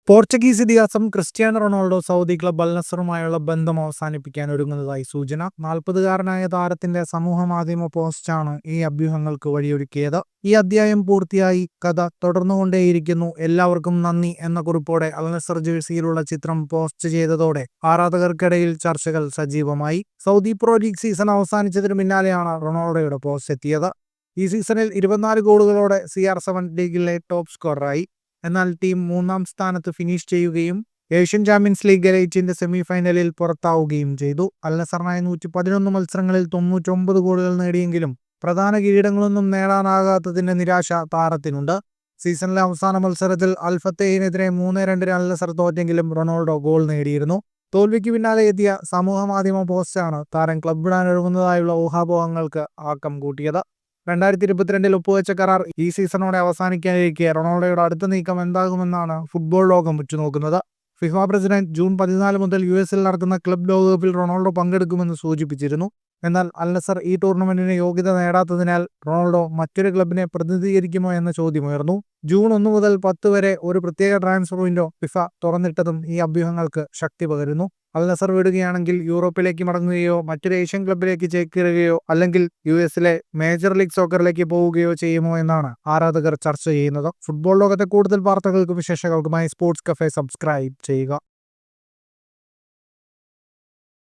Portuguese ഇതിഹാസം Cristiano Ronaldo Saudi club Al നസറുമായുള്ള ബന്ധം അവസാനിപ്പിക്കാൻ ഒരുങ്ങുന്നതായി സൂചന. 40-കാരനായ താരത്തിന്റെ സമൂഹമാധ്യമ പോസ്റ്റാണ് ഈ അഭ്യൂഹങ്ങൾക്ക് വഴിയൊരുക്കിയത്. ഈ അധ്യായം പൂർത്തിയായി, കഥ തുടർന്നുകൊണ്ടേയിരിക്കുന്നു, എല്ലാവർക്കും നന്ദി എന്ന കുറിപ്പോടെ അൽ നസർ ജേഴ്സിയിലുള്ള ചിത്രം പോസ്റ്റ് ചെയ്തതോടെ ആരാധകർക്കിടയിൽ ചർച്ചകൾ സജീവമായി. സൗദി പ്രോ ലീഗ് സീസൺ അവസാനിച്ചതിനു പിന്നാലെയാണ് റൊണാൾഡോയുടെ പോസ്റ്റ് എത്തിയത്. ഈ സീസണിൽ 24 ഗോളുകളോടെ CR7 ലീഗിലെ ടോപ്പ് സ്കോററായി. എന്നാൽ ടീം 3-ാം സ്ഥാനത്ത് ഫിനിഷ് ചെയ്യുകയും ഏഷ്യൻ ചാമ്പ്യൻസ് ലീഗ് എലൈറ്റിന്റെ സെമിഫൈനലിൽ പുറത്താവുകയും ചെയ്തു. അൽ നസറിനായി 111 മത്സരങ്ങളിൽ 99 ഗോളുകൾ നേടിയെങ്കിലും പ്രധാന കിരീടങ്ങളൊന്നും നേടാനാകാത്തതിന്റെ നിരാശ താരത്തിനുണ്ട്. സീസണിലെ അവസാന മത്സരത്തിൽ അൽ ഫത്തേഹിനെതിരെ 3-2 അൽ നസർ തോറ്റെങ്കിലും റൊണാൾഡോ ഗോൾ നേടിയിരുന്നു. തോൽവിക്ക് പിന്നാലെ എത്തിയ സമൂഹമാധ്യമ പോസ്റ്റാണ് താരം ക്ലബ് വിടാനൊരുങ്ങുന്നതായുള്ള ഊഹാപോഹങ്ങൾക്ക് ആക്കം കൂട്ടിയത്. 2022 ഒപ്പുവെച്ച കരാർ ഈ സീസണോടെ അവസാനിക്കാനിരിക്കെ റൊണാൾഡോയുടെ അടുത്ത നീക്കം എന്താകുമെന്നാണ് ഫുട്ബോൾ ലോകം ഉറ്റുനോക്കുന്നത്. ഫിഫ പ്രസിഡന്റ് ജൂൺ 14 മുതൽ US നടക്കുന്ന ക്ലബ് ലോകകപ്പിൽ റൊണാൾഡോ പങ്കെടുക്കുമെന്ന് സൂചിപ്പിച്ചിരുന്നു. എന്നാൽ അൽ നസർ ഈ ടൂർണമെന്റിന് യോഗ്യത നേടാത്തതിനാൽ റൊണാൾഡോ മറ്റൊരു ക്ലബിനെ പ്രതിനിധീകരിക്കുമോ എന്ന ചോദ്യമുയർന്നു. ജൂൺ 1 മുതൽ 10 വരെ ഒരു പ്രത്യേക ട്രാൻസ്ഫർ വിൻഡോ ഫിഫ തുറന്നിട്ടതും ഈ അഭ്യൂഹങ്ങൾക്ക് ശക്തി പകരുന്നു. അൽ നസർ വിടുകയാണെങ്കിൽ യൂറോപ്പിലേക്ക് മടങ്ങുകയോ മറ്റൊരു ഏഷ്യൻ ക്ലബിലേക്ക് ചേക്കേറുകയോ അല്ലെങ്കിൽ US മേജർ ലീഗ് സോക്കറിലേക്ക് പോവുകയോ ചെയ്യുമോ എന്നാണ് ആരാധകർ ചർച്ച ചെയ്യുന്നത്. ഫുട്ബോൾ ലോകത്തെ കൂടുതൽ വാർത്തകൾക്കും വിശേഷങ്ങൾക്കുമായി സ്പോർട്സ് കഫേ സബ്സ്ക്രൈബ് ചെയ്യുക.